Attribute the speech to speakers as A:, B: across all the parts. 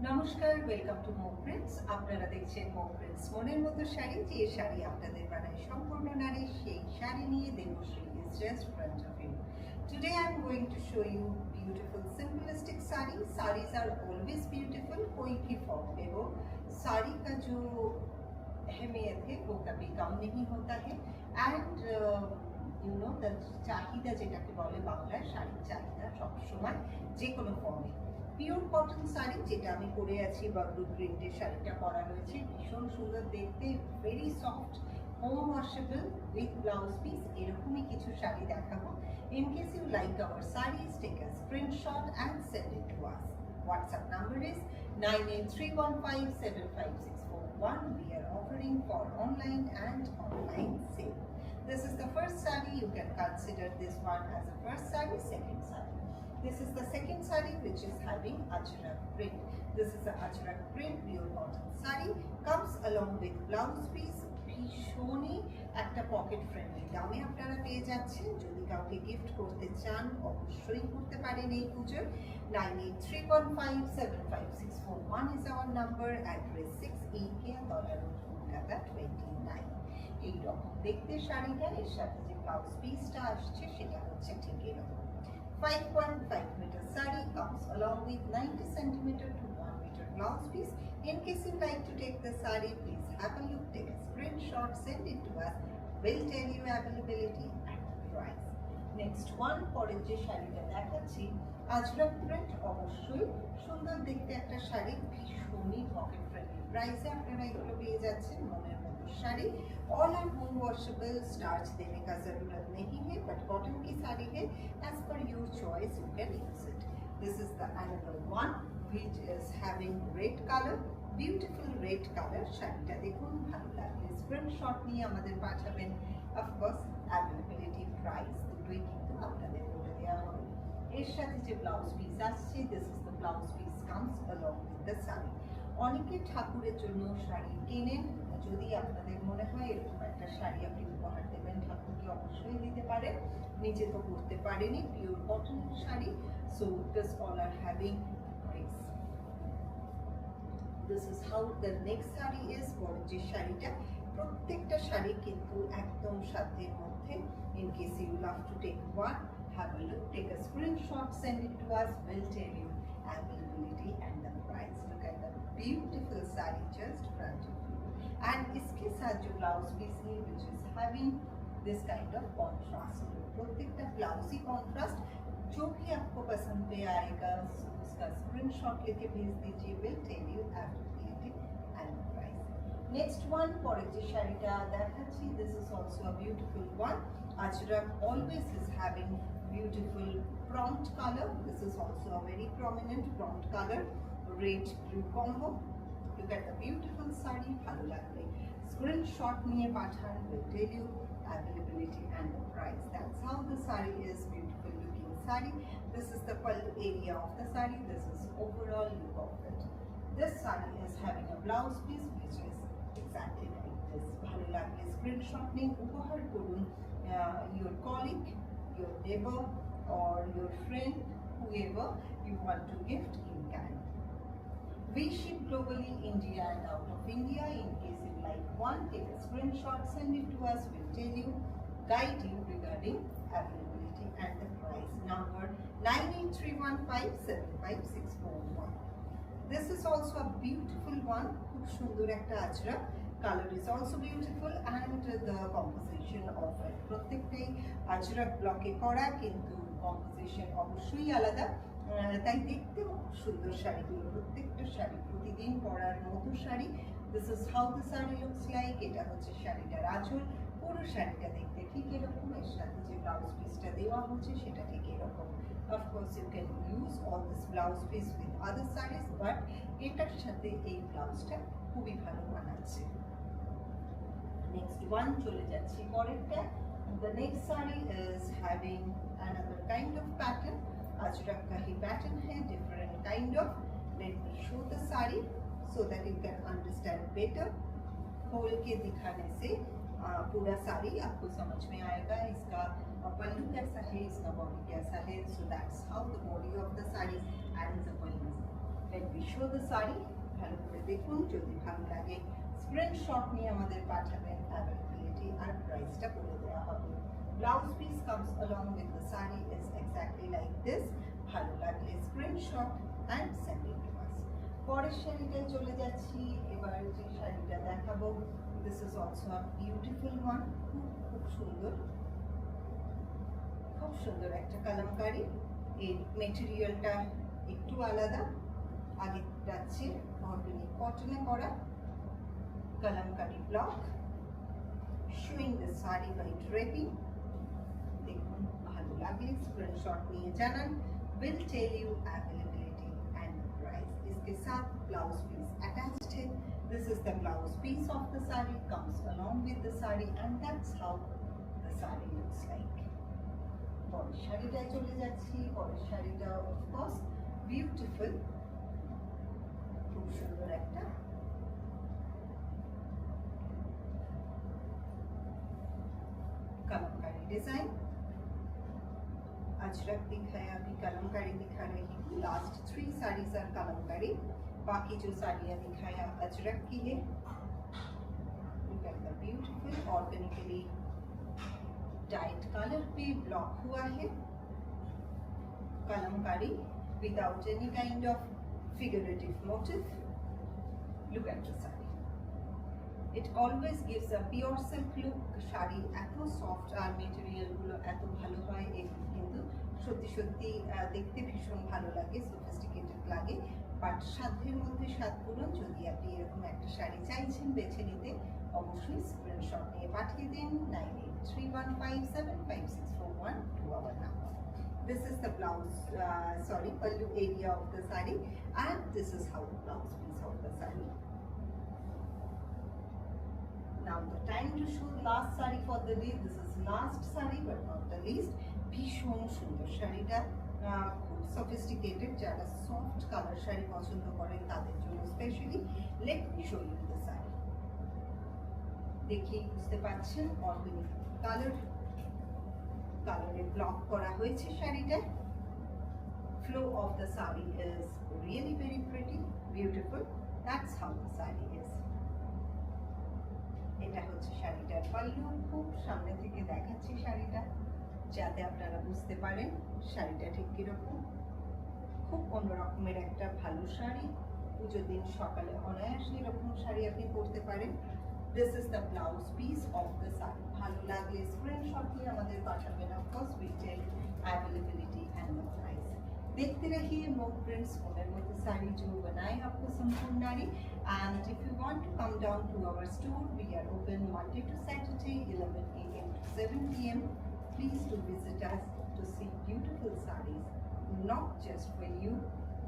A: নমস্কার, welcome to Md prints. আপনারা দেখছেন মো প্রিন্টস মনের মতো শাড়ি, যে শাড়ি আপনাদের বানায় সম্পূর্ণ নারী, সেই শাড়ি নিয়ে Debashree is just front of you. Today I'm going to show you beautiful simplistic sarees. Sarees are always beautiful, कोई भी फॉर्म में हो, साड़ी का जो अहमियत है वो कभी कम नहीं होता है। एंड you know the চাহিদা যেটাকে বলে বাংলায়, শাড়ির চাহিদা সবসময় যে কোনো ফর্মে। পিওর কটন শাড়ি যেটা আমি পরে আছি, বাগলু প্রিন্টের শাড়িটা পরা রয়েছে, ভীষণ সুন্দর দেখতে, very soft, home washable with blouse piece, এরকমই কিছু শাড়ি দেখাবো। In case you like our saris, take a screenshot and send it to us. WhatsApp number is 9831575641. We are offering for online and online sale. This is the first saree. You can consider this one as a first saree, second saree. This is the second saree which is having ajrak print. This is the ajrak print pure cotton saree. Comes along with blouse piece. ভীষণই একটা pocket friendly দামে আপনারা পেয়ে যাচ্ছেন। যদি কাউকে gift করতে চান অবশ্যই করতে পারেন এই পুজোর। 9831575641 is our number. Address 6 AK Dollar Road, Kolkata 29. এই রকম দেখতে শাড়িটা, এর সাথে যে ব্লাউজ পিসটা আসছে সেটা হচ্ছে ঠিক এরকম। 5.5 meter saree comes along with 90 centimeter to 1 meter blouse piece. In case you like to take the saree, please have a look, take a screenshot, send it to us. We'll tell you availability and price. Next one, পরের যে শাড়িটা দেখাচ্ছি, Ajrak print, অবশ্যই সুন্দর দেখতে একটা শাড়ি, ভীষণই pocket friendly প্রাইসে আপনারা এগুলো পেয়ে যাচ্ছেন। মনের মতো sari, all are home washable, starch देने का जरूरत नहीं है, बट कॉटन की साड़ी है, as per your choice you can use it. This is the another one which is having red color, beautiful red color। শাড়িটা দেখুন, ভালো লাগলে স্ক্রিনশট নিয়ে আমাদের পাঠাবেন। অফকোর্স অ্যাভেলেবিলিটি, প্রাইস দুটোই কিন্তু আপনাদের বলে দেওয়া হবে। এর সাথে যে ব্লাউজ পিস আসছে, this is the blouse piece comes along with the saree। অনেকে ঠাকুরের জন্য শাড়ি কেনেন, যদি আপনাদের মনে হয় এরকম একটা শাড়ি আপনি উপহার দেবেন ঠাকুরকে, অবশ্যই দিতে পারেন। নিজে তো পরতে পারেনি, pure cotton sari. So this all are having price. This is how the next sari is. পরের যে শাড়িটা, প্রত্যেকটা শাড়ি কিন্তু একদম সাধ্যের মধ্যে। In case you love to take one, have a look, take a screenshot, send it to us, we'll tell you availability and the price. Look at the beautiful saree just front of you, and इसके साथ जो blouse piece है which is having this kind of contrast, प्रत्येकटा blouse ही contrast, जो भी आपको पसंद पे आएगा उसका स्क्रीनशॉट लेके भेज दीजिए, we'll tell you availability and price. Next one, পরের যে শাড়িটা দেখাচ্ছি, this is also a beautiful one. Ajrak always is having beautiful prompt color. This is also a very prominent prompt color, red blue combo. Look at the beautiful saree, ভালো লাগবে screenshot নিয়ে পাঠান, will tell you availability and the price. That's how the saree is, beautiful looking saree. This is the pallu area of the saree, this is overall look of it. This saree is having a blouse piece which is exactly like this. ভালো লাগলে screenshot নিন, উপহার করুন your colleague, your neighbor or your friend, whoever you want to gift, you can. We ship globally, India and out of India. In case you like one, take a screenshot, send it to us, we'll tell you, guide you regarding availability and the price. Number 9831575641. This is also a beautiful one, খুব সুন্দর একটা Ajrak, color is also beautiful and the composition of it, প্রত্যেকটাই আজরাক ব্লকে করা, কিন্তু composition অবশ্যই আলাদা, তাই দেখতেও খুব সুন্দর শাড়িগুলো, প্রত্যেকটা শাড়ি প্রতিদিন পরার মতো sari. This is how the sari looks like. এটা হচ্ছে শাড়িটার আঁচল, পুরো শাড়িটা দেখতে ঠিক এরকম, এর সাথে যে ব্লাউজ পিসটা দেওয়া হচ্ছে সেটা ঠিক এরকম। Of course you can use all this blouse piece with other saris, but এটার সাথে এই ব্লাউজটা খুবই ভালো মানাচ্ছে। নেক্সট ওয়ান চলে যাচ্ছি পরেরটা। The next saree is having another kind of pattern, ajrak ka hi pattern hai, different kind of. Let me show the saree so that you can understand better. खोल के दिखाने से पूरा साड़ी आपको समझ में आएगा, इसका पल्लू कैसा है, इसका बॉडी कैसा है। So that's how the body of the saree and the pallu Let me show the sari, ভালো করে দেখুন, যদি ভালো লাগে স্ক্রিনশট নিয়ে আমাদের পাঠাবেন, অ্যাভেলেবিলিটি আর প্রাইসটা বলে দেওয়া হবে। Blouse piece comes along with the sari is exactly like this, ভালো লাগলে screenshot and send it to us। পরের শাড়িটায় চলে যাচ্ছি, এবার যে শাড়িটা দেখাবো, this is also a beautiful one, খুব সুন্দর, খুব সুন্দর একটা কালামকারী। এর মেটেরিয়ালটা একটু আলাদা, আগে যাচ্ছে অর্গানিক কটনে করা Kalamkari block, showing the sari by draping। দেখুন, ভালো লাগলে স্ক্রিনশট নিয়ে জানান, will tell you availability and the price। इसके साथ ब्लाउज पीस अटैच्ड है। This is the blouse piece of the saree, comes along with the saree, and that's how the saree looks like। পরের শাড়িটায় চলে যাচ্ছি, পরের শাড়িটা of course beautiful, খুব সুন্দর একটা कलमकारी डिजाइन। अजरक दिखाया, अभी कलमकारी दिखा रही हूँ। लास्ट 3 साड़ीज आर कलमकारी, बाकी जो साड़ियाँ दिखाया अजरक की है। Look at the beautiful organically diet colour पे ब्लॉक हुआ है Kalamkari without any kind of figurative motif। Look at the saree, it always gives a pure silk look। Sari এত সফট আর মেটেরিয়াল গুলো এত ভালো হয়, এগুলো কিন্তু সত্যি সত্যি দেখতে ভীষণ ভালো লাগে, সফিস্টিকেটেড লাগে, বাট সাধ্যের মধ্যে সাত পূরণ। যদি আপনি এরকম একটা শাড়ি চাইছেন বেছে নিতে, অবশ্যই স্ক্রিনশট নিয়ে পাঠিয়ে দিন 9831575641 to our number। This is the blouse, pallu area of the saree, and this is how the blouse piece of the saree। Now the time to show the last saree for the day। This is last saree but not the least। ভীষণ সুন্দর শাড়িটা, খুব sophisticated, যারা soft colour sari পছন্দ করেন তাদের জন্য specially. Let me show you the sari. দেখি বুঝতে পারছেন, অর্গানিক কালারে ব্লক করা হয়েছে শাড়িটা। Flow of the sari is really very pretty, beautiful. That's how the sari is. এটা হচ্ছে শাড়িটার পাল্লু, খুব সামনে থেকে দেখাচ্ছি শাড়িটা যাতে আপনারা বুঝতে পারেন শাড়িটা ঠিক কিরকম। খুব অন্যরকমের একটা ভালো শাড়ি, পুজোর দিন সকালে অনায়াসে এরকম শাড়ি আপনি পরতে পারেন। This is the blouse piece of the saree। ভালো লাগলে স্ক্রিনশট নিয়ে আমাদের পাঠাবেন, of course we'll tell availability and the price। देखते रहिए मोक प्रिंट्स, मोमेर मध्य साड़ी जो बनाए आपको संपूर्ण नारी। And if you want to come down to our store, we are open Monday to Saturday 11 AM to 7 PM। Please do visit us to see beautiful sarees, not just for you,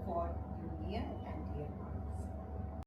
A: for your near and dear